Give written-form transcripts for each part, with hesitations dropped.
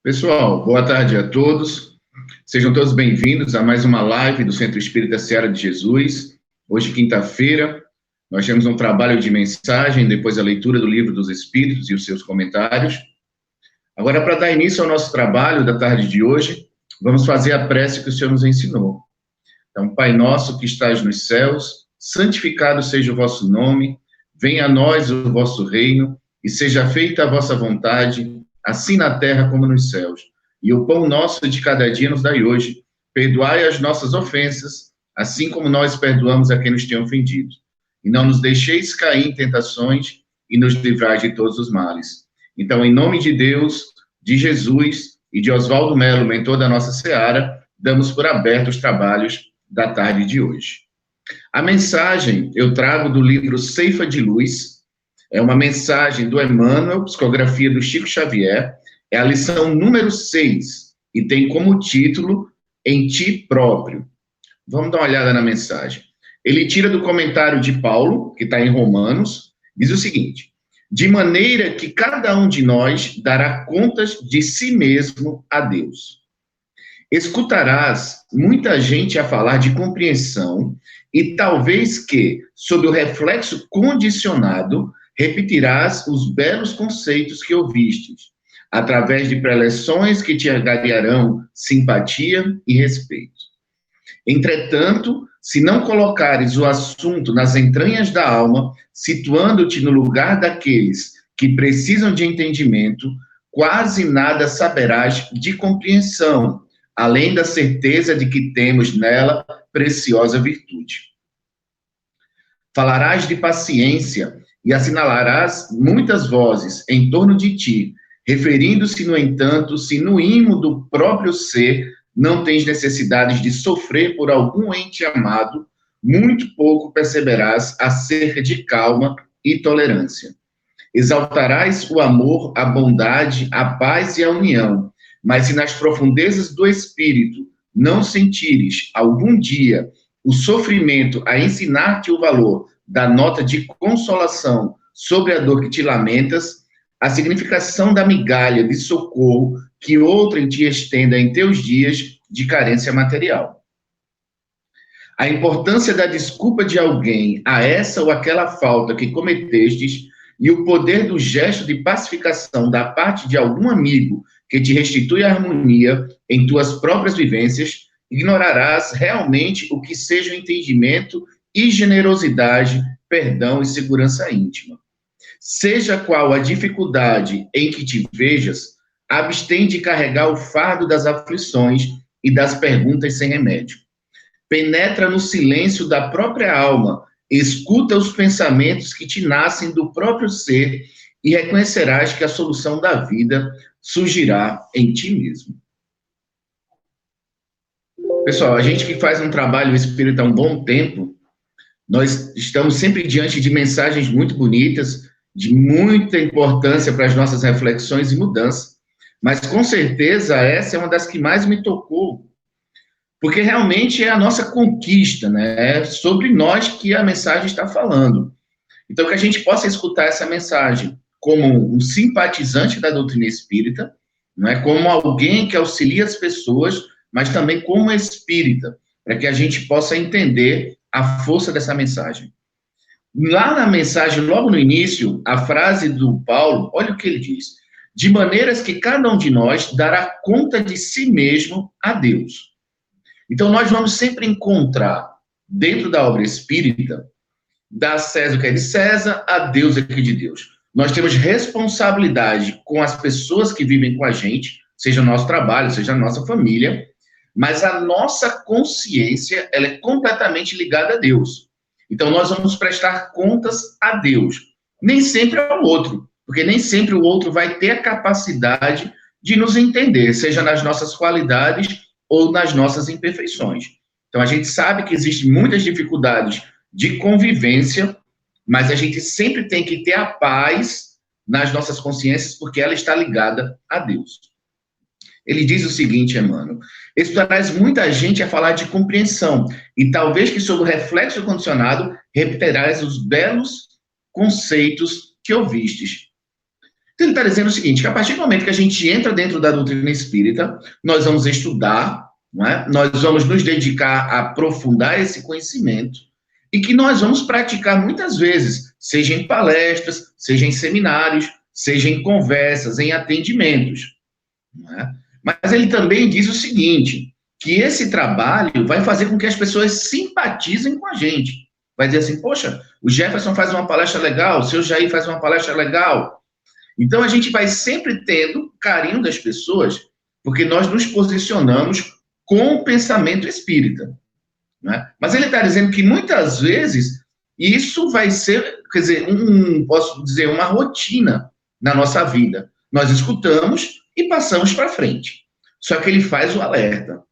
Pessoal, boa tarde a todos. Sejam todos bem-vindos a mais uma live do Centro Espírita Seara de Jesus. Hoje, quinta-feira, nós temos um trabalho de mensagem, depois a leitura do Livro dos Espíritos e os seus comentários. Agora, para dar início ao nosso trabalho da tarde de hoje, vamos fazer a prece que o Senhor nos ensinou. Então, Pai nosso que estás nos céus, santificado seja o vosso nome, venha a nós o vosso reino, e seja feita a vossa vontade, assim na terra como nos céus. E o pão nosso de cada dia nos dai hoje. Perdoai as nossas ofensas, assim como nós perdoamos a quem nos tem ofendido. E não nos deixeis cair em tentações, e nos livrai de todos os males. Então, em nome de Deus, de Jesus e de Oswaldo Melo, mentor da nossa Seara, damos por aberto os trabalhos da tarde de hoje. A mensagem eu trago do livro Ceifa de Luz. É uma mensagem do Emmanuel, psicografia do Chico Xavier, é a lição número 6, e tem como título, Em Ti Próprio. Vamos dar uma olhada na mensagem. Ele tira do comentário de Paulo, que está em Romanos, diz o seguinte: de maneira que cada um de nós dará contas de si mesmo a Deus. Escutarás muita gente a falar de compreensão, e talvez que, sob o reflexo condicionado, repetirás os belos conceitos que ouvistes, através de preleções que te angariarão simpatia e respeito. Entretanto, se não colocares o assunto nas entranhas da alma, situando-te no lugar daqueles que precisam de entendimento, quase nada saberás de compreensão, além da certeza de que temos nela preciosa virtude. Falarás de paciência e assinalarás muitas vozes em torno de ti, referindo-se, no entanto, se no imo do próprio ser não tens necessidades de sofrer por algum ente amado, muito pouco perceberás acerca de calma e tolerância. Exaltarás o amor, a bondade, a paz e a união, mas se nas profundezas do espírito não sentires algum dia o sofrimento a ensinar-te o valor da nota de consolação sobre a dor que te lamentas, a significação da migalha de socorro que outrem te estenda em teus dias de carência material. A importância da desculpa de alguém a essa ou aquela falta que cometestes e o poder do gesto de pacificação da parte de algum amigo que te restitui a harmonia em tuas próprias vivências, ignorarás realmente o que seja o entendimento e generosidade, perdão e segurança íntima. Seja qual a dificuldade em que te vejas, abstém de carregar o fardo das aflições e das perguntas sem remédio. Penetra no silêncio da própria alma, escuta os pensamentos que te nascem do próprio ser e reconhecerás que a solução da vida surgirá em ti mesmo. Pessoal, a gente que faz um trabalho espírita há um bom tempo, nós estamos sempre diante de mensagens muito bonitas, de muita importância para as nossas reflexões e mudanças. Mas, com certeza, essa é uma das que mais me tocou, porque realmente é a nossa conquista, né? É sobre nós que a mensagem está falando. Então, que a gente possa escutar essa mensagem como um simpatizante da doutrina espírita, não é? Como alguém que auxilia as pessoas, mas também como espírita, para que a gente possa entender a força dessa mensagem. Lá na mensagem, logo no início, a frase do Paulo, olha o que ele diz: de maneiras que cada um de nós dará conta de si mesmo a Deus. Então, nós vamos sempre encontrar, dentro da obra espírita, dar a César o que é de César, a Deus o que é de Deus. Nós temos responsabilidade com as pessoas que vivem com a gente, seja o nosso trabalho, seja a nossa família, mas a nossa consciência, ela é completamente ligada a Deus. Então, nós vamos prestar contas a Deus, nem sempre ao outro, porque nem sempre o outro vai ter a capacidade de nos entender, seja nas nossas qualidades ou nas nossas imperfeições. Então, a gente sabe que existem muitas dificuldades de convivência, mas a gente sempre tem que ter a paz nas nossas consciências, porque ela está ligada a Deus. Ele diz o seguinte, Emmanuel: escutarás muita gente a falar de compreensão, e talvez que sob o reflexo condicionado, repetirás os belos conceitos que ouvistes. Então, ele está dizendo o seguinte, que a partir do momento que a gente entra dentro da doutrina espírita, nós vamos estudar, não é? Nós vamos nos dedicar a aprofundar esse conhecimento e que nós vamos praticar muitas vezes, seja em palestras, seja em seminários, seja em conversas, em atendimentos. Não é? Mas ele também diz o seguinte, que esse trabalho vai fazer com que as pessoas simpatizem com a gente. Vai dizer assim, poxa, o Jefferson faz uma palestra legal, o seu Jair faz uma palestra legal. Então, a gente vai sempre tendo carinho das pessoas, porque nós nos posicionamos com o pensamento espírita. Né? Mas ele está dizendo que, muitas vezes, isso vai ser, quer dizer, posso dizer, uma rotina na nossa vida. Nós escutamos e passamos para frente. Só que ele faz o alerta.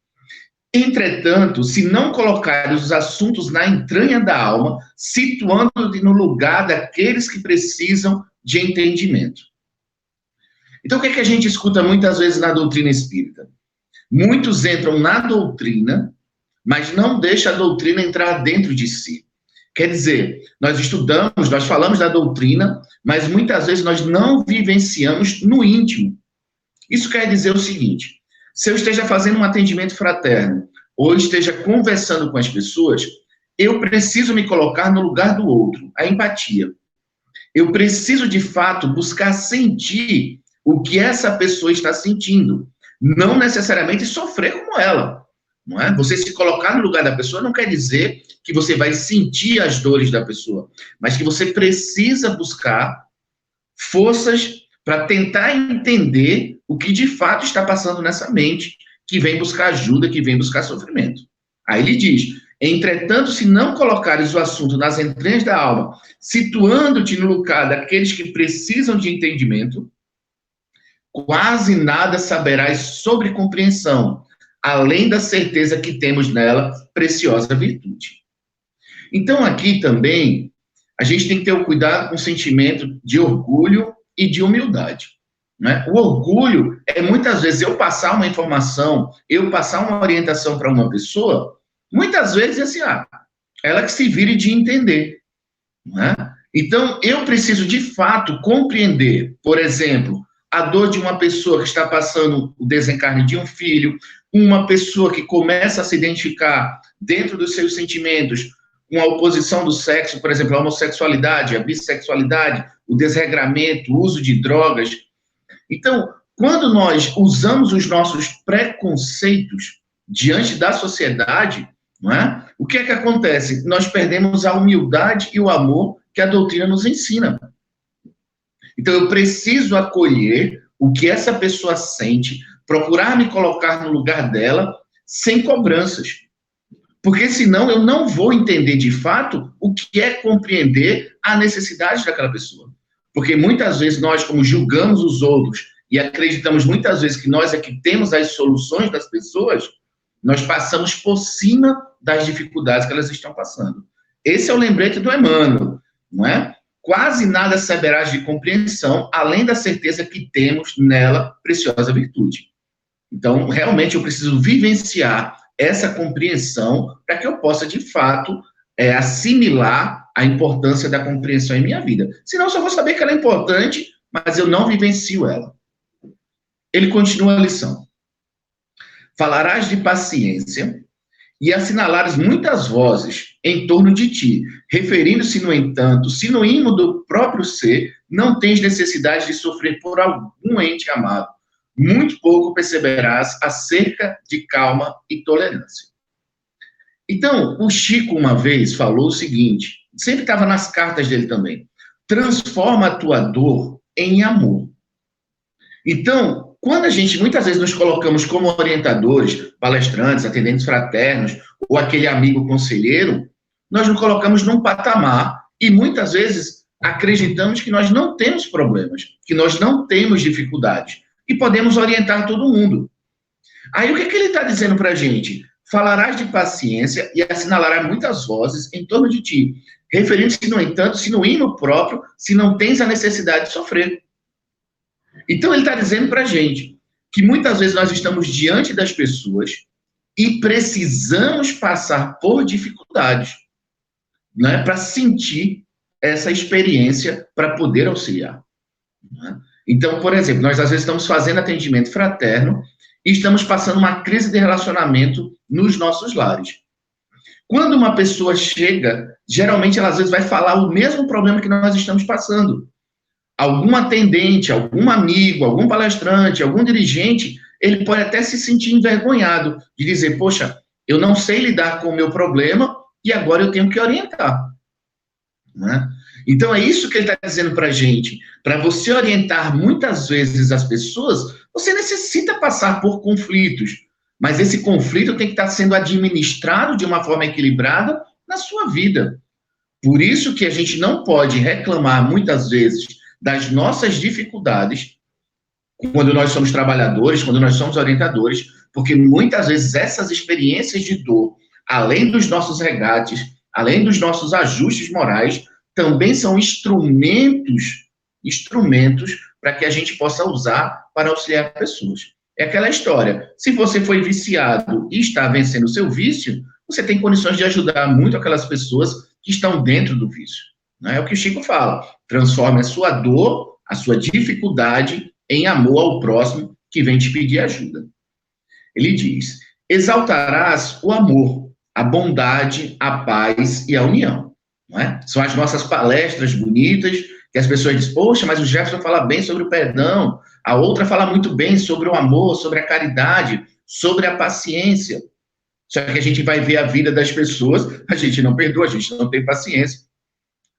Entretanto, se não colocar os assuntos na entranha da alma, situando-te no lugar daqueles que precisam de entendimento. Então, o que é que a gente escuta muitas vezes na doutrina espírita? Muitos entram na doutrina, mas não deixam a doutrina entrar dentro de si. Quer dizer, nós estudamos, nós falamos da doutrina, mas muitas vezes nós não vivenciamos no íntimo. Isso quer dizer o seguinte, se eu esteja fazendo um atendimento fraterno, ou esteja conversando com as pessoas, eu preciso me colocar no lugar do outro, a empatia. Eu preciso, de fato, buscar sentir o que essa pessoa está sentindo, não necessariamente sofrer como ela. Não é? Você se colocar no lugar da pessoa não quer dizer que você vai sentir as dores da pessoa, mas que você precisa buscar forças para tentar entender o que de fato está passando nessa mente, que vem buscar ajuda, que vem buscar sofrimento. Aí ele diz, entretanto, se não colocares o assunto nas entranhas da alma, situando-te no lugar daqueles que precisam de entendimento, quase nada saberás sobre compreensão, além da certeza que temos nela, preciosa virtude. Então, aqui também, a gente tem que ter o cuidado com o sentimento de orgulho e de humildade. Né? O orgulho é, muitas vezes, eu passar uma informação, eu passar uma orientação para uma pessoa, muitas vezes, assim, ela que se vire de entender. Né? Então, eu preciso, de fato, compreender, por exemplo, a dor de uma pessoa que está passando o desencarne de um filho, uma pessoa que começa a se identificar dentro dos seus sentimentos com a oposição do sexo, por exemplo, a homossexualidade, a bissexualidade, o desregramento, o uso de drogas. Então, quando nós usamos os nossos preconceitos diante da sociedade, não é? O que é que acontece? Nós perdemos a humildade e o amor que a doutrina nos ensina. Então, eu preciso acolher o que essa pessoa sente, procurar me colocar no lugar dela, sem cobranças. Porque, senão, eu não vou entender, de fato, o que é compreender a necessidade daquela pessoa. Porque, muitas vezes, nós, como julgamos os outros e acreditamos, muitas vezes, que nós é que temos as soluções das pessoas, nós passamos por cima das dificuldades que elas estão passando. Esse é o lembrete do Emmanuel, não é? Quase nada saberás de compreensão, além da certeza que temos nela, preciosa virtude. Então, realmente, eu preciso vivenciar essa compreensão para que eu possa, de fato, assimilar a importância da compreensão em minha vida. Senão, eu só vou saber que ela é importante, mas eu não vivencio ela. Ele continua a lição. Falarás de paciência e assinalares muitas vozes em torno de ti, referindo-se, no entanto, se no ímã do próprio ser não tens necessidade de sofrer por algum ente amado, muito pouco perceberás acerca de calma e tolerância. Então, o Chico uma vez falou o seguinte, sempre estava nas cartas dele também, transforma a tua dor em amor. Então, quando a gente, muitas vezes, nos colocamos como orientadores, palestrantes, atendentes fraternos, ou aquele amigo conselheiro, nós nos colocamos num patamar e, muitas vezes, acreditamos que nós não temos problemas, que nós não temos dificuldades, e podemos orientar todo mundo. Aí, o que ele está dizendo para a gente? Falarás de paciência e assinalarás muitas vozes em torno de ti, referindo-se, no entanto, se no hino próprio, se não tens a necessidade de sofrer. Então, ele está dizendo para a gente que muitas vezes nós estamos diante das pessoas e precisamos passar por dificuldades, né, para sentir essa experiência, para poder auxiliar. Né? Então, por exemplo, nós às vezes estamos fazendo atendimento fraterno e estamos passando uma crise de relacionamento nos nossos lares. Quando uma pessoa chega, geralmente ela às vezes vai falar o mesmo problema que nós estamos passando. Algum atendente, algum amigo, algum palestrante, algum dirigente, ele pode até se sentir envergonhado de dizer, poxa, eu não sei lidar com o meu problema e agora eu tenho que orientar. Né? Então, é isso que ele está dizendo para a gente. Para você orientar muitas vezes as pessoas, você necessita passar por conflitos. Mas esse conflito tem que estar sendo administrado de uma forma equilibrada na sua vida. Por isso que a gente não pode reclamar muitas vezes das nossas dificuldades quando nós somos trabalhadores, quando nós somos orientadores, porque muitas vezes essas experiências de dor, além dos nossos regates, além dos nossos ajustes morais, também são instrumentos para que a gente possa usar para auxiliar pessoas. É aquela história, se você foi viciado e está vencendo o seu vício, você tem condições de ajudar muito aquelas pessoas que estão dentro do vício. Não é o que o Chico fala, transforme a sua dor, a sua dificuldade em amor ao próximo que vem te pedir ajuda. Ele diz, exaltarás o amor, a bondade, a paz e a união. Não é? São as nossas palestras bonitas, que as pessoas dizem, poxa, mas o Jefferson fala bem sobre o perdão, a outra fala muito bem sobre o amor, sobre a caridade, sobre a paciência. Só que a gente vai ver a vida das pessoas, a gente não perdoa, a gente não tem paciência.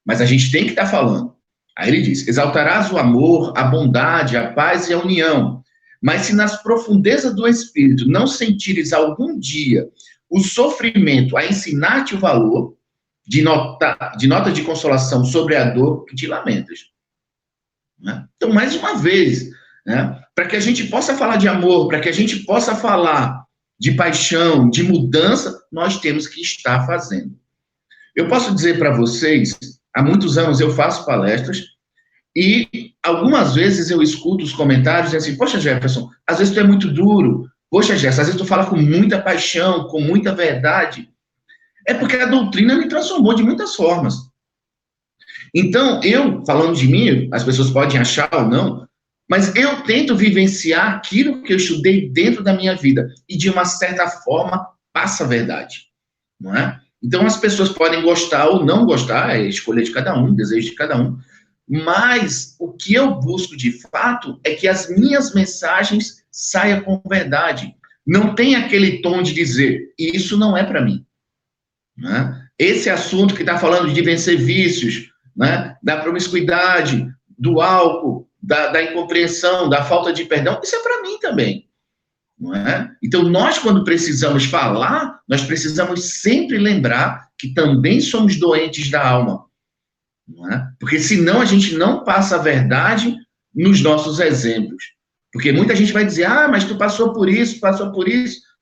Mas a gente tem que estar falando. Aí ele diz, exaltarás o amor, a bondade, a paz e a união. Mas se nas profundezas do espírito não sentires algum dia o sofrimento a ensinar-te o valor, de nota de consolação sobre a dor que te lamentas. Né? Então, mais uma vez, né, para que a gente possa falar de amor, para que a gente possa falar de paixão, de mudança, nós temos que estar fazendo. Eu posso dizer para vocês, há muitos anos eu faço palestras e algumas vezes eu escuto os comentários dizendo assim, poxa, Jefferson, às vezes tu é muito duro, poxa, Jefferson, às vezes tu fala com muita paixão, com muita verdade. É porque a doutrina me transformou de muitas formas. Então, eu, falando de mim, as pessoas podem achar ou não, mas eu tento vivenciar aquilo que eu estudei dentro da minha vida e, de uma certa forma, passa a verdade. Não é? Então, as pessoas podem gostar ou não gostar, é escolha de cada um, desejo de cada um, mas o que eu busco, de fato, é que as minhas mensagens saiam com verdade. Não tem aquele tom de dizer, isso não é para mim. Né? Esse assunto que está falando de vencer vícios, né? Da promiscuidade, do álcool, da incompreensão, da falta de perdão, isso é para mim também. Não é? Então, nós, quando precisamos falar, nós precisamos sempre lembrar que também somos doentes da alma. Não é? Porque senão a gente não passa a verdade nos nossos exemplos. Porque muita gente vai dizer, mas tu passou por isso.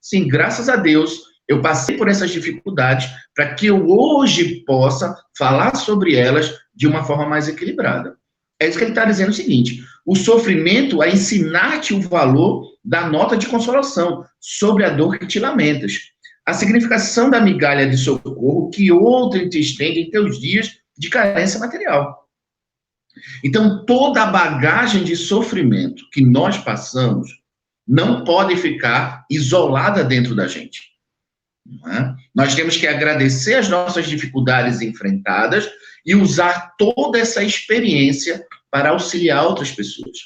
Sim, graças a Deus, eu passei por essas dificuldades para que eu hoje possa falar sobre elas de uma forma mais equilibrada. É isso que ele está dizendo o seguinte, o sofrimento é ensinar-te o valor da nota de consolação sobre a dor que te lamentas. A significação da migalha de socorro que outrem te estende em teus dias de carência material. Então, toda a bagagem de sofrimento que nós passamos não pode ficar isolada dentro da gente. Não é? Nós temos que agradecer as nossas dificuldades enfrentadas e usar toda essa experiência para auxiliar outras pessoas.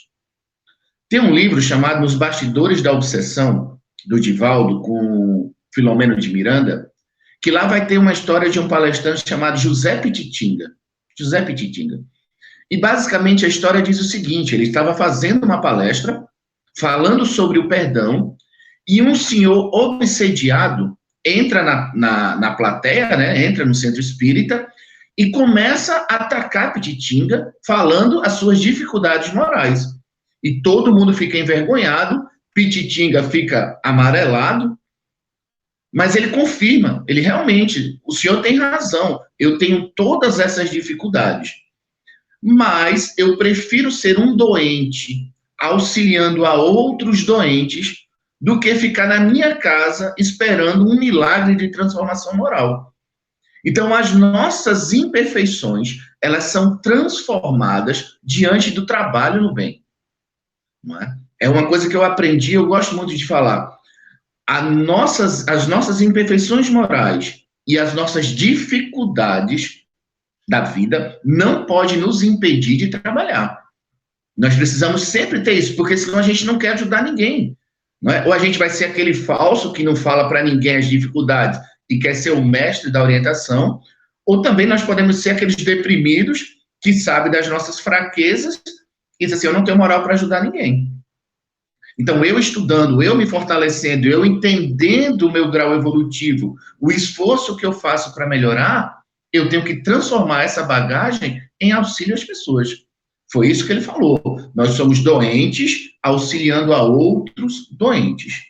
Tem um livro chamado Nos Bastidores da Obsessão, do Divaldo, com Filomeno de Miranda, que lá vai ter uma história de um palestrante chamado José Pititinga. E, basicamente, a história diz o seguinte, ele estava fazendo uma palestra, falando sobre o perdão, e um senhor obsediado entra na plateia, né, entra no centro espírita, e começa a atacar Pititinga, falando as suas dificuldades morais. E todo mundo fica envergonhado, Pititinga fica amarelado, mas ele confirma, ele realmente, o senhor tem razão, eu tenho todas essas dificuldades, mas eu prefiro ser um doente auxiliando a outros doentes do que ficar na minha casa esperando um milagre de transformação moral. Então, as nossas imperfeições, elas são transformadas diante do trabalho no bem. não é? É uma coisa que eu aprendi, eu gosto muito de falar. As nossas imperfeições morais e as nossas dificuldades da vida não pode nos impedir de trabalhar. Nós precisamos sempre ter isso, porque senão a gente não quer ajudar ninguém. Não é? Ou a gente vai ser aquele falso que não fala para ninguém as dificuldades e quer ser o mestre da orientação, ou também nós podemos ser aqueles deprimidos que sabem das nossas fraquezas e diz assim, eu não tenho moral para ajudar ninguém. Então, eu estudando, eu me fortalecendo, eu entendendo o meu grau evolutivo, o esforço que eu faço para melhorar, eu tenho que transformar essa bagagem em auxílio às pessoas. Foi isso que ele falou. Nós somos doentes auxiliando a outros doentes.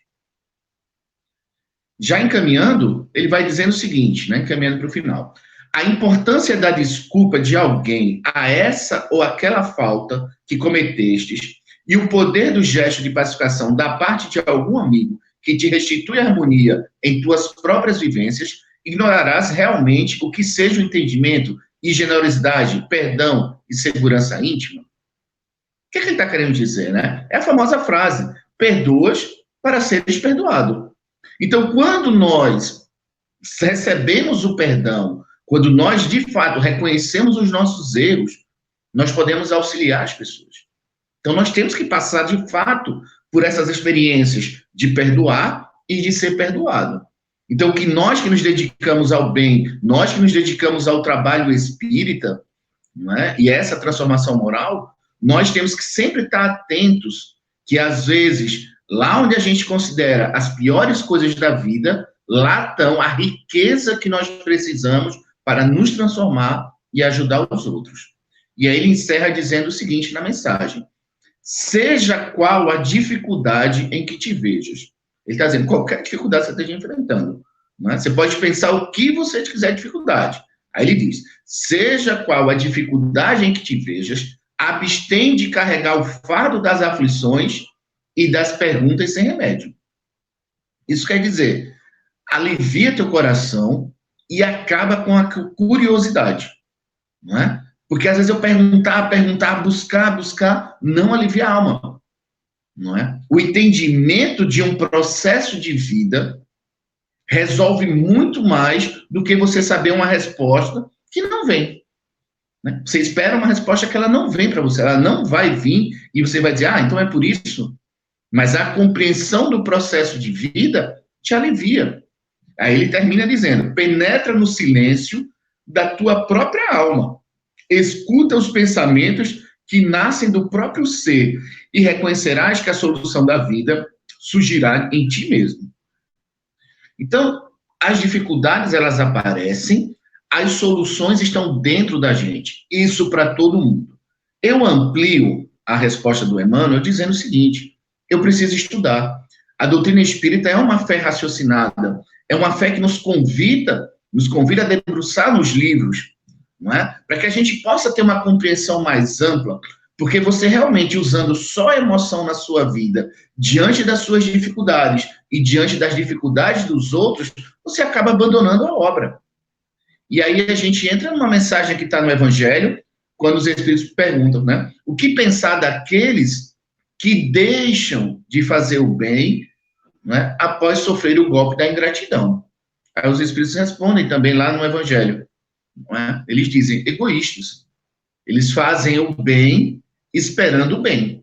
Já encaminhando, ele vai dizendo o seguinte, né, encaminhando para o final. A importância da desculpa de alguém a essa ou aquela falta que cometestes e o poder do gesto de pacificação da parte de algum amigo que te restitui harmonia em tuas próprias vivências, ignorarás realmente o que seja o entendimento e generosidade, perdão e segurança íntima? O que ele está querendo dizer, né? É a famosa frase, perdoas para seres perdoado. Então, quando nós recebemos o perdão, quando nós, de fato, reconhecemos os nossos erros, nós podemos auxiliar as pessoas. Então, nós temos que passar, de fato, por essas experiências de perdoar e de ser perdoado. Então, que nós que nos dedicamos ao bem, nós que nos dedicamos ao trabalho espírita, não é? E essa transformação moral, nós temos que sempre estar atentos que, às vezes, lá onde a gente considera as piores coisas da vida, lá estão a riqueza que nós precisamos para nos transformar e ajudar os outros. E aí ele encerra dizendo o seguinte na mensagem: seja qual a dificuldade em que te vejas. Ele está dizendo, qualquer dificuldade que você esteja enfrentando. Não é? Você pode pensar o que você quiser de dificuldade. Aí ele diz, seja qual a dificuldade em que te vejas, abstém de carregar o fardo das aflições e das perguntas sem remédio. Isso quer dizer, alivia teu coração e acaba com a curiosidade. Não é? Porque às vezes eu perguntar, buscar, não alivia a alma. Não é? O entendimento de um processo de vida resolve muito mais do que você saber uma resposta que não vem. Né? Você espera uma resposta que ela não vem para você, ela não vai vir e você vai dizer, então é por isso. Mas a compreensão do processo de vida te alivia. Aí ele termina dizendo, penetra no silêncio da tua própria alma. Escuta os pensamentos que nascem do próprio ser e reconhecerás que a solução da vida surgirá em ti mesmo. Então, as dificuldades, elas aparecem, as soluções estão dentro da gente. Isso para todo mundo. Eu amplio a resposta do Emmanuel dizendo o seguinte, eu preciso estudar. A doutrina espírita é uma fé raciocinada, é uma fé que nos convida a debruçar nos livros, não é? Para que a gente possa ter uma compreensão mais ampla, porque você realmente usando só a emoção na sua vida, diante das suas dificuldades e diante das dificuldades dos outros, você acaba abandonando a obra. E aí a gente entra numa mensagem que está no Evangelho, quando os Espíritos perguntam, né? O que pensar daqueles que deixam de fazer o bem, né, após sofrer o golpe da ingratidão? Aí os Espíritos respondem também lá no Evangelho. Não é? Eles dizem egoístas. Eles fazem o bem esperando o bem.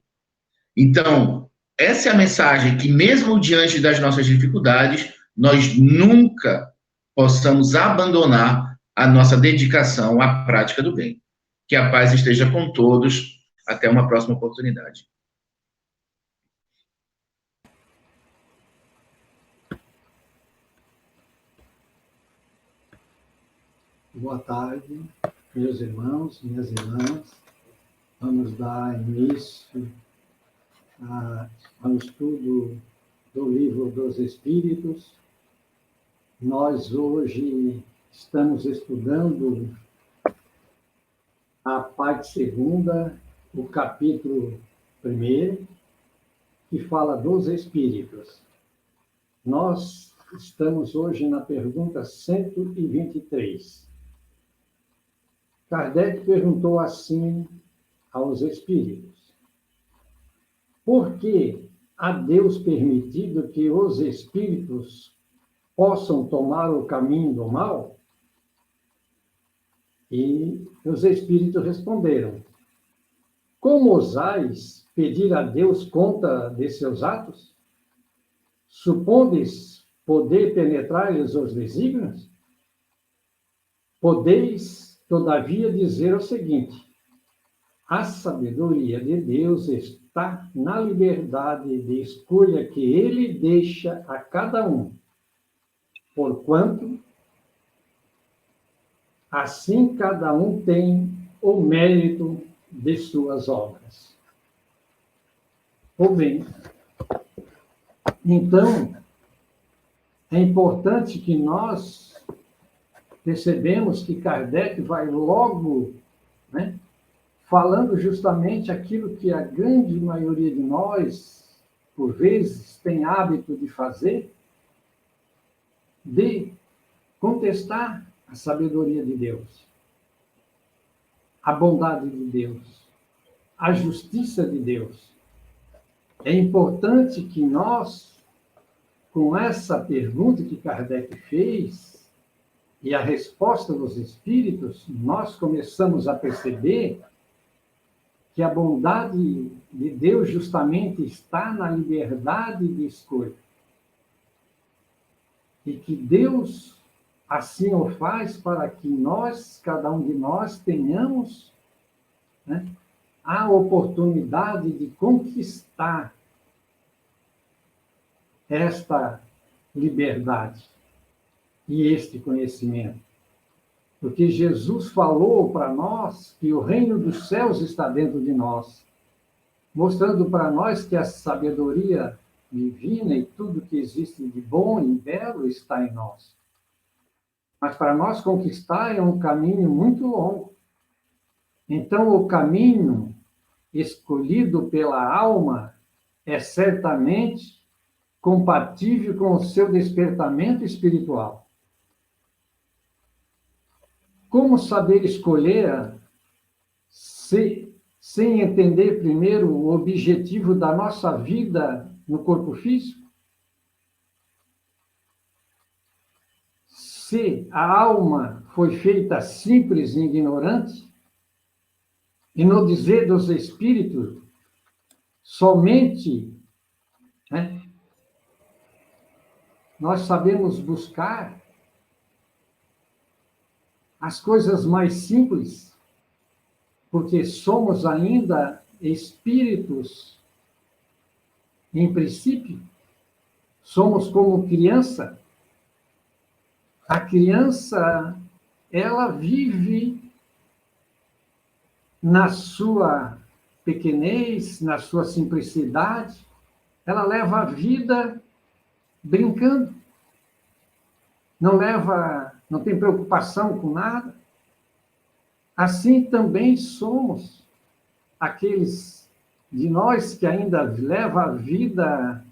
Então, essa é a mensagem que, mesmo diante das nossas dificuldades, nós nunca possamos abandonar a nossa dedicação à prática do bem. Que a paz esteja com todos. Até uma próxima oportunidade. Boa tarde, meus irmãos, minhas irmãs. Vamos dar início ao estudo do Livro dos Espíritos. Nós hoje estamos estudando a parte segunda, o capítulo 1, que fala dos Espíritos. Nós estamos hoje na pergunta 123. Kardec perguntou assim aos Espíritos: Por que a Deus permitido que os espíritos possam tomar o caminho do mal? E os espíritos responderam: como ousais pedir a Deus conta de seus atos? Supondes poder penetrar-lhes os desígnios? Podeis, todavia, dizer o seguinte: a sabedoria de Deus está na liberdade de escolha que ele deixa a cada um, porquanto assim cada um tem o mérito de suas obras. Ou bem, então, é importante que nós percebemos que Kardec vai logo, né, falando justamente aquilo que a grande maioria de nós, por vezes, tem hábito de fazer, de contestar a sabedoria de Deus, a bondade de Deus, a justiça de Deus. É importante que nós, com essa pergunta que Kardec fez, e a resposta dos espíritos, nós começamos a perceber que a bondade de Deus justamente está na liberdade de escolha. E que Deus assim o faz para que nós, cada um de nós, tenhamos, né, a oportunidade de conquistar esta liberdade e este conhecimento. Porque Jesus falou para nós que o reino dos céus está dentro de nós, mostrando para nós que a sabedoria divina e tudo que existe de bom e belo está em nós. Mas para nós conquistar é um caminho muito longo. Então, o caminho escolhido pela alma é certamente compatível com o seu despertamento espiritual. Como saber escolher sem entender primeiro o objetivo da nossa vida no corpo físico? Se a alma foi feita simples e ignorante, e no dizer dos espíritos, somente, né, nós sabemos buscar as coisas mais simples, porque somos ainda espíritos, em princípio, somos como criança. A criança, ela vive na sua pequenez, na sua simplicidade, ela leva a vida brincando, não tem preocupação com nada. Assim também somos aqueles de nós que ainda leva a vida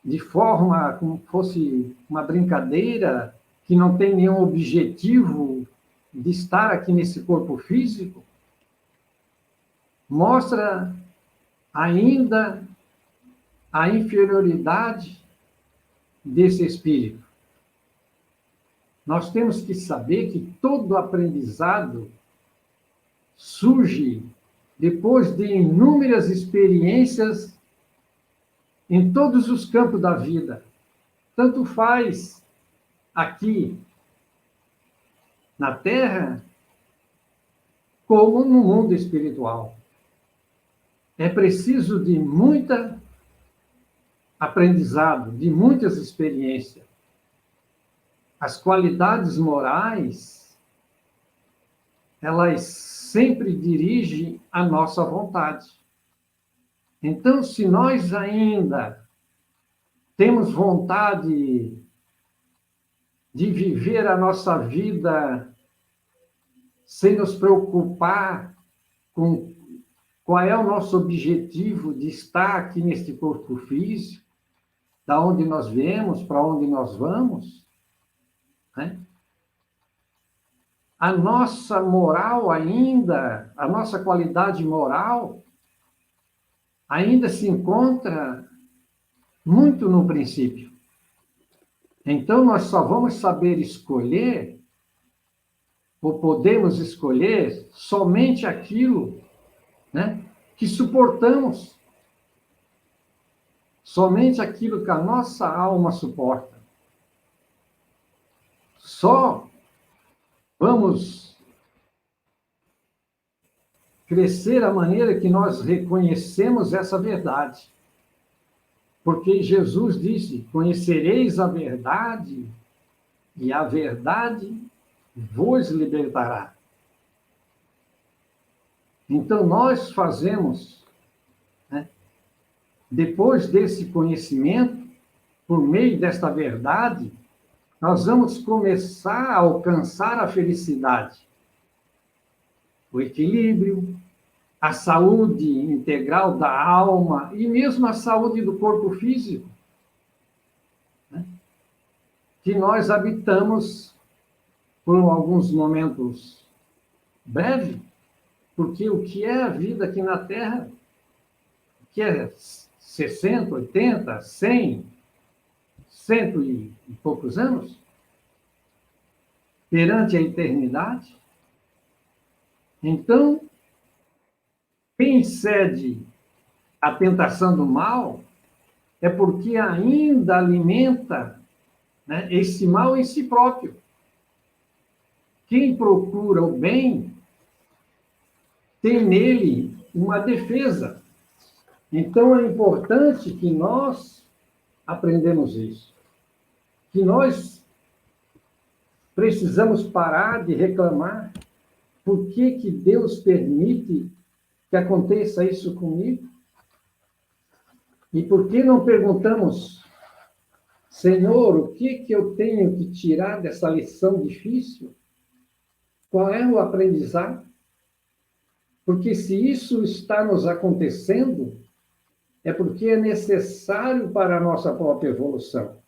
de forma como fosse uma brincadeira, que não tem nenhum objetivo de estar aqui nesse corpo físico, mostra ainda a inferioridade desse espírito. Nós temos que saber que todo aprendizado surge depois de inúmeras experiências em todos os campos da vida. Tanto faz aqui na Terra, como no mundo espiritual. É preciso de muito aprendizado, de muitas experiências. As qualidades morais, elas sempre dirigem a nossa vontade. Então, se nós ainda temos vontade de viver a nossa vida sem nos preocupar com qual é o nosso objetivo de estar aqui neste corpo físico, da onde nós viemos, para onde nós vamos, né? A nossa moral ainda, a nossa qualidade moral ainda se encontra muito no princípio. Então, nós só vamos saber escolher, ou podemos escolher, somente aquilo, né, que suportamos. Somente aquilo que a nossa alma suporta. Só vamos crescer à maneira que nós reconhecemos essa verdade. Porque Jesus disse: conhecereis a verdade, e a verdade vos libertará. Então, nós fazemos, né, depois desse conhecimento, por meio desta verdade, nós vamos começar a alcançar a felicidade, o equilíbrio, a saúde integral da alma e mesmo a saúde do corpo físico, né, que nós habitamos por alguns momentos breves, porque o que é a vida aqui na Terra, que é 60, 80, 100, cento e poucos anos, perante a eternidade. Então, quem cede à tentação do mal é porque ainda alimenta, né, esse mal em si próprio. Quem procura o bem tem nele uma defesa. Então, é importante que nós aprendamos isso. Que nós precisamos parar de reclamar. Por que que Deus permite que aconteça isso comigo? E por que não perguntamos: Senhor, o que que eu tenho que tirar dessa lição difícil? Qual é o aprendizado? Porque se isso está nos acontecendo, é porque é necessário para a nossa própria evolução.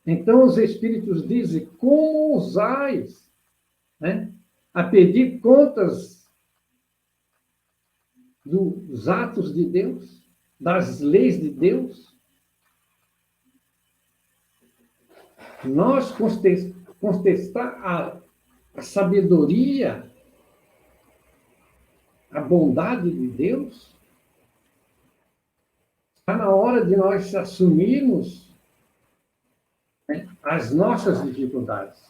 Então, os Espíritos dizem: como ousais, né, a pedir contas dos atos de Deus, das leis de Deus? Nós contestar a sabedoria, a bondade de Deus? Está na hora de nós assumirmos, né, as nossas dificuldades.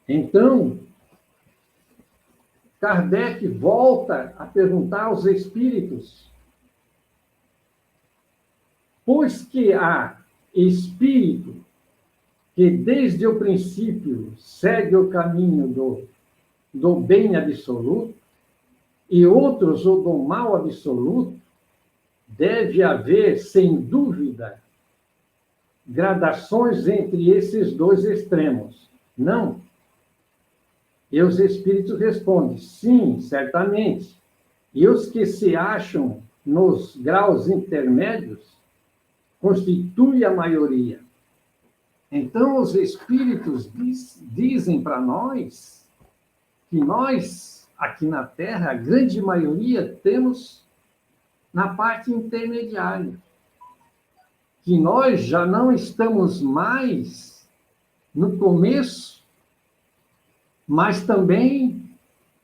Então, Kardec volta a perguntar aos espíritos: pois que há espírito que desde o princípio segue o caminho do bem absoluto e outros o do mal absoluto, deve haver, sem dúvida, gradações entre esses dois extremos, não? E os espíritos respondem: sim, certamente. E os que se acham nos graus intermédios constituem a maioria. Então, os espíritos dizem para nós que nós, aqui na Terra, a grande maioria, temos na parte intermediária. Que nós já não estamos mais no começo, mas também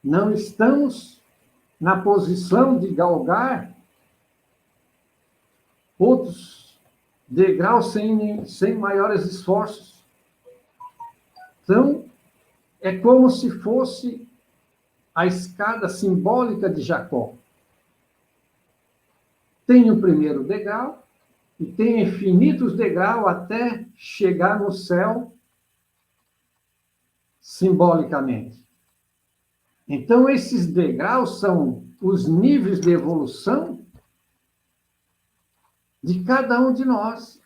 não estamos na posição de galgar outros degraus sem maiores esforços. Então, é como se fosse a escada simbólica de Jacó. Tem o primeiro degrau e tem infinitos degraus até chegar no céu, simbolicamente. Então, esses degraus são os níveis de evolução de cada um de nós.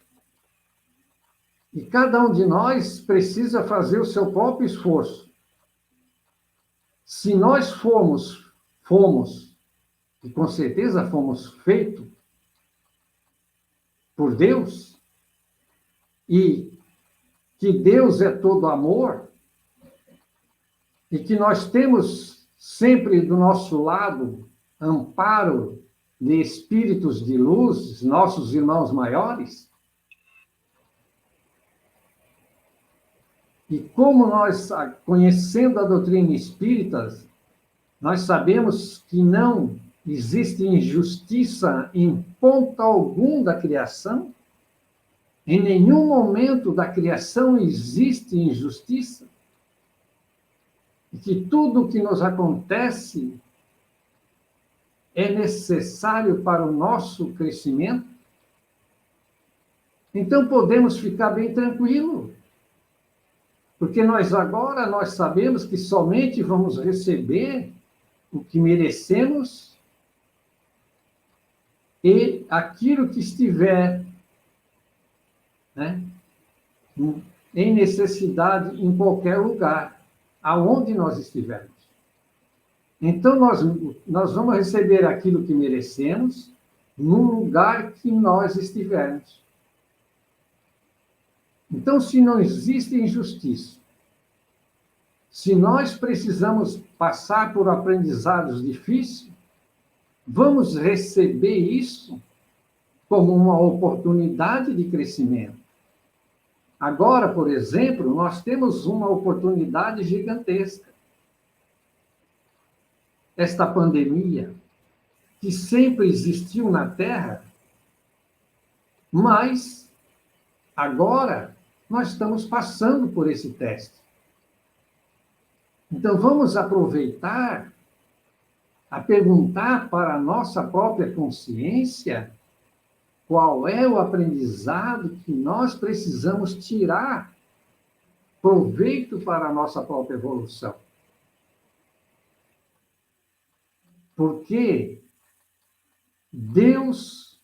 E cada um de nós precisa fazer o seu próprio esforço. Se nós fomos, e com certeza fomos feitos por Deus, e que Deus é todo amor, e que nós temos sempre do nosso lado amparo de espíritos de luz, nossos irmãos maiores? E como nós, conhecendo a doutrina espírita, nós sabemos que não existe injustiça em ponto algum da criação, em nenhum momento da criação existe injustiça, e que tudo o que nos acontece é necessário para o nosso crescimento, então podemos ficar bem tranquilos, porque nós sabemos que somente vamos receber o que merecemos e aquilo que estiver, né, em necessidade em qualquer lugar, aonde nós estivermos. Então, nós vamos receber aquilo que merecemos no lugar que nós estivermos. Então, se não existe injustiça, se nós precisamos passar por aprendizados difíceis, vamos receber isso como uma oportunidade de crescimento. Agora, por exemplo, nós temos uma oportunidade gigantesca. Esta pandemia, que sempre existiu na Terra, mas agora nós estamos passando por esse teste. Então, vamos aproveitar a perguntar para a nossa própria consciência qual é o aprendizado que nós precisamos tirar proveito para a nossa própria evolução. Porque Deus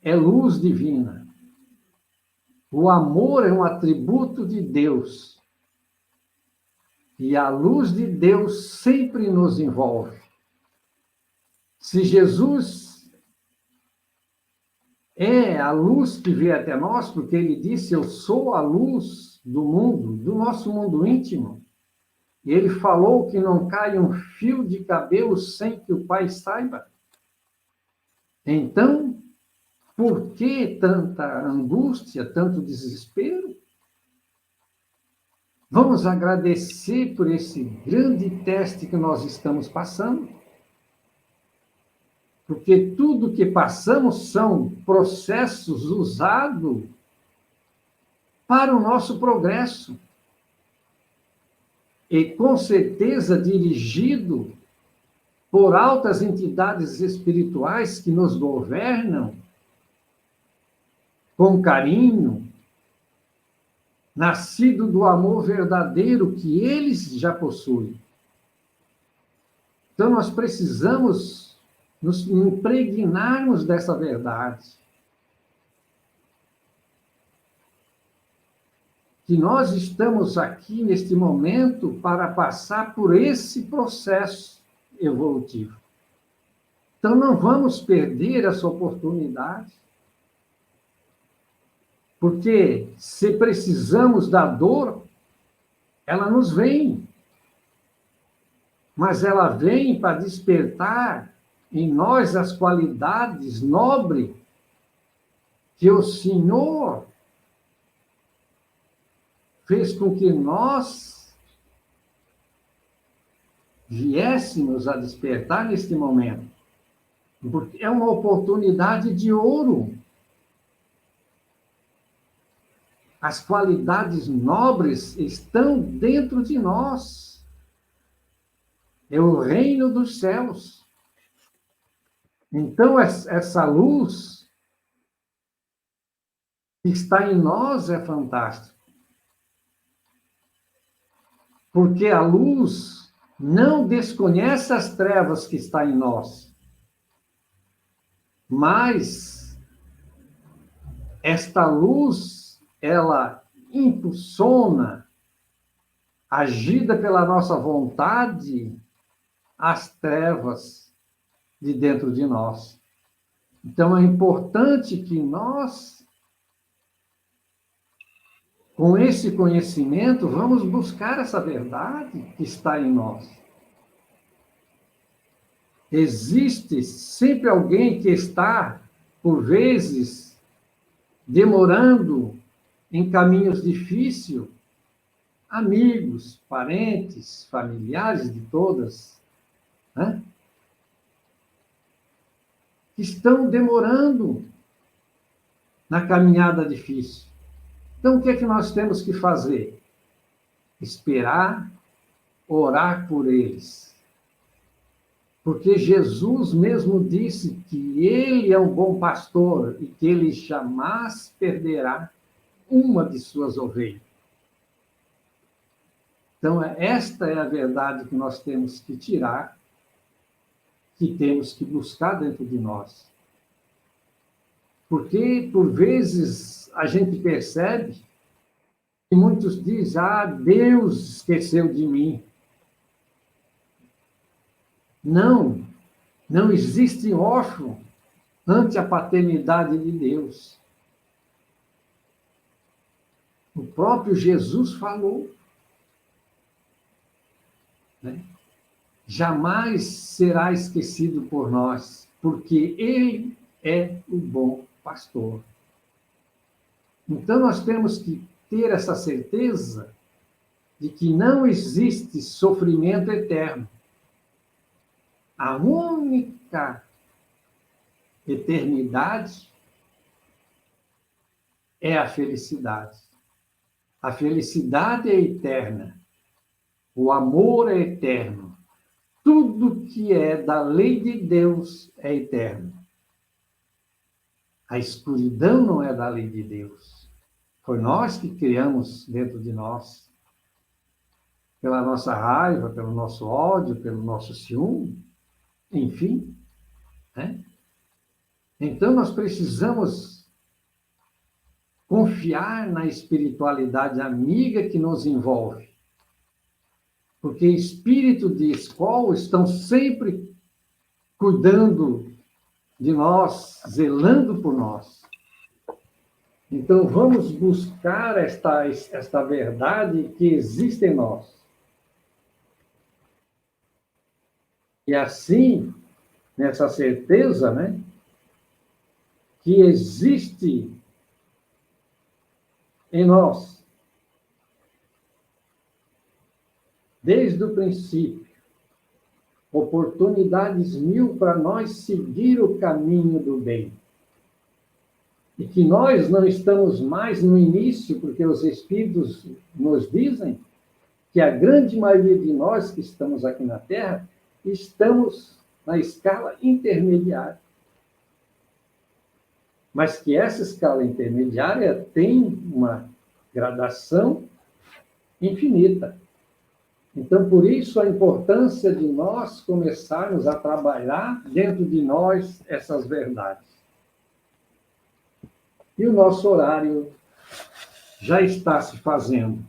é luz divina. O amor é um atributo de Deus. E a luz de Deus sempre nos envolve. Se Jesus é a luz que veio até nós, porque ele disse, eu sou a luz do mundo, do nosso mundo íntimo. E ele falou que não cai um fio de cabelo sem que o Pai saiba. Então, por que tanta angústia, tanto desespero? Vamos agradecer por esse grande teste que nós estamos passando. Porque tudo que passamos são processos usados para o nosso progresso. E, com certeza, dirigido por altas entidades espirituais que nos governam com carinho, nascido do amor verdadeiro que eles já possuem. Então, nós precisamos nos impregnarmos dessa verdade. Que nós estamos aqui, neste momento, para passar por esse processo evolutivo. Então, não vamos perder essa oportunidade. Porque, se precisamos da dor, ela nos vem. Mas ela vem para despertar em nós as qualidades nobres que o Senhor fez com que nós viéssemos a despertar neste momento. Porque é uma oportunidade de ouro. As qualidades nobres estão dentro de nós. É o reino dos céus. Então, essa luz que está em nós é fantástica. Porque a luz não desconhece as trevas que está em nós. Mas esta luz, ela impulsiona, agida pela nossa vontade, as trevas de dentro de nós. Então, é importante que nós, com esse conhecimento, vamos buscar essa verdade que está em nós. Existe sempre alguém que está, por vezes, demorando em caminhos difíceis, amigos, parentes, familiares de todas, né? Que estão demorando na caminhada difícil. Então, o que é que nós temos que fazer? Esperar, orar por eles. Porque Jesus mesmo disse que ele é um bom pastor e que ele jamais perderá uma de suas ovelhas. Então, esta é a verdade que nós temos que tirar, que temos que buscar dentro de nós. Porque, por vezes, a gente percebe que muitos dizem, Deus esqueceu de mim. Não, não existe órfão ante a paternidade de Deus. O próprio Jesus falou, né? Jamais será esquecido por nós, porque ele é o bom pastor. Então, nós temos que ter essa certeza de que não existe sofrimento eterno. A única eternidade é a felicidade. A felicidade é eterna. O amor é eterno. Tudo que é da lei de Deus é eterno. A escuridão não é da lei de Deus. Foi nós que criamos dentro de nós. Pela nossa raiva, pelo nosso ódio, pelo nosso ciúme, enfim. Né? Então, nós precisamos confiar na espiritualidade amiga que nos envolve. Porque espírito de escola estão sempre cuidando de nós, zelando por nós. Então, vamos buscar esta verdade que existe em nós. E assim, nessa certeza, né, que existe em nós, desde o princípio, oportunidades mil para nós seguir o caminho do bem. E que nós não estamos mais no início, porque os Espíritos nos dizem que a grande maioria de nós que estamos aqui na Terra, estamos na escala intermediária. Mas que essa escala intermediária tem uma gradação infinita. Então, por isso, a importância de nós começarmos a trabalhar dentro de nós essas verdades. E o nosso horário já está se fazendo.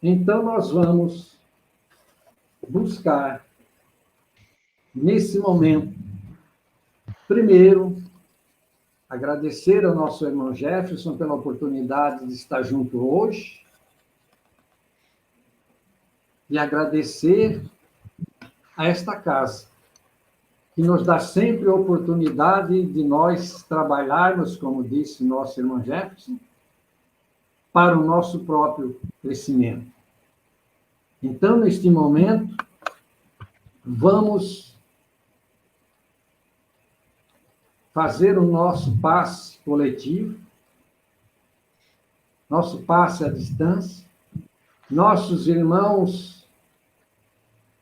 Então, nós vamos buscar, nesse momento, primeiro, agradecer ao nosso irmão Jefferson pela oportunidade de estar junto hoje e agradecer a esta casa, que nos dá sempre a oportunidade de nós trabalharmos, como disse nosso irmão Jefferson, para o nosso próprio crescimento. Então, neste momento, vamos fazer o nosso passe coletivo, nosso passe à distância. Nossos irmãos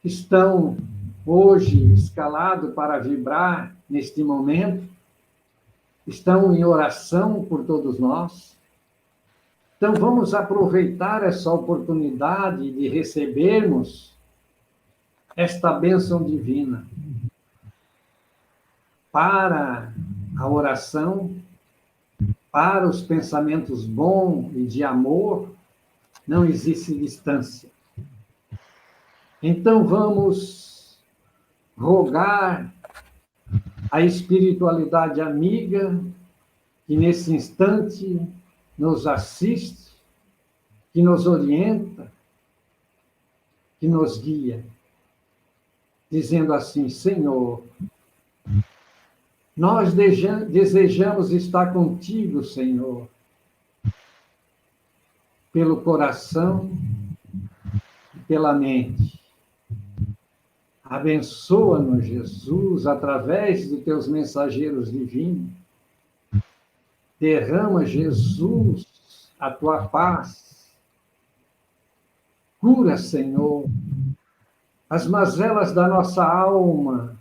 que estão hoje escalados para vibrar neste momento, estão em oração por todos nós. Então, vamos aproveitar essa oportunidade de recebermos esta bênção divina para a oração, para os pensamentos bons e de amor, não existe distância. Então, vamos rogar a espiritualidade amiga que, nesse instante, nos assiste, que nos orienta, que nos guia, dizendo assim: Senhor, nós desejamos estar contigo, Senhor, pelo coração e pela mente. Abençoa-nos, Jesus, através de teus mensageiros divinos. Derrama, Jesus, a tua paz. Cura, Senhor, as mazelas da nossa alma,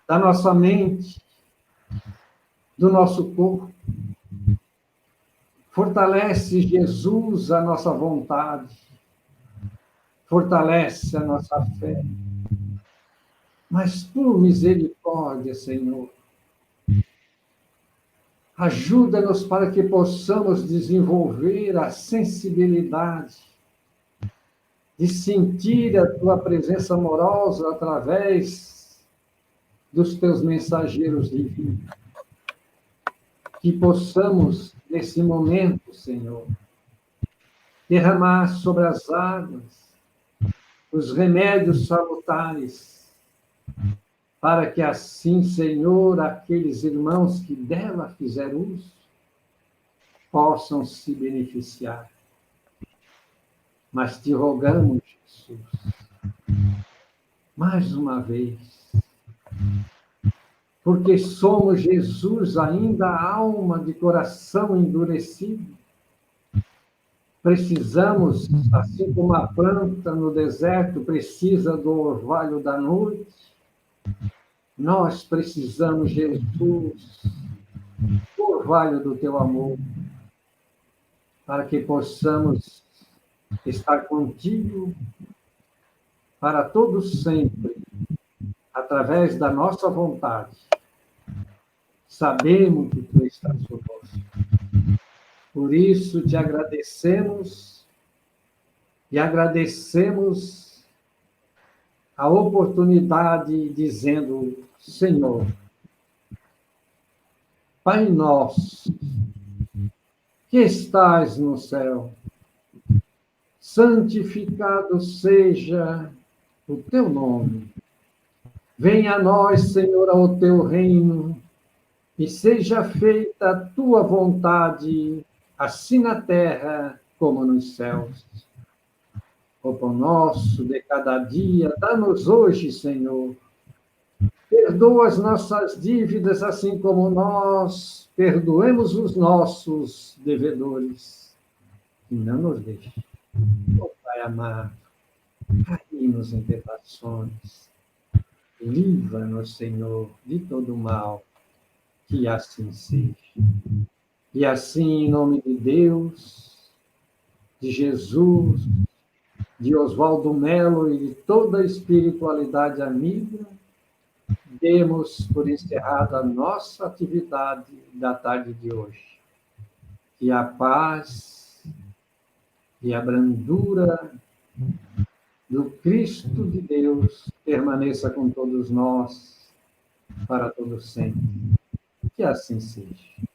da nossa mente, do nosso corpo. Fortalece, Jesus, a nossa vontade. Fortalece a nossa fé. Mas por misericórdia, Senhor, ajuda-nos para que possamos desenvolver a sensibilidade de sentir a tua presença amorosa através dos teus mensageiros divinos. Que possamos, nesse momento, Senhor, derramar sobre as águas os remédios salutares, para que assim, Senhor, aqueles irmãos que dela fizeram uso, possam se beneficiar. Mas te rogamos, Jesus, mais uma vez, porque somos, Jesus, ainda alma de coração endurecido. Precisamos, assim como a planta no deserto precisa do orvalho da noite, nós precisamos, Jesus, do orvalho do teu amor, para que possamos estar contigo para todos sempre, através da nossa vontade. Sabemos que tu estás conosco. Por isso te agradecemos e agradecemos a oportunidade dizendo: Senhor, Pai nosso, que estás no céu, santificado seja o teu nome. Venha a nós, Senhor, ao teu reino, e seja feita a tua vontade, assim na terra como nos céus. O pão nosso de cada dia, dá-nos hoje, Senhor. Perdoa as nossas dívidas, assim como nós perdoemos os nossos devedores. E não nos deixe, ó Pai amado, cair-nos em tentações. Livra-nos, Senhor, de todo mal. Que assim seja. E assim, em nome de Deus, de Jesus, de Oswaldo Melo e de toda a espiritualidade amiga, demos por encerrada a nossa atividade da tarde de hoje. Que a paz e a brandura do Cristo de Deus permaneça com todos nós para todo sempre. Que assim seja.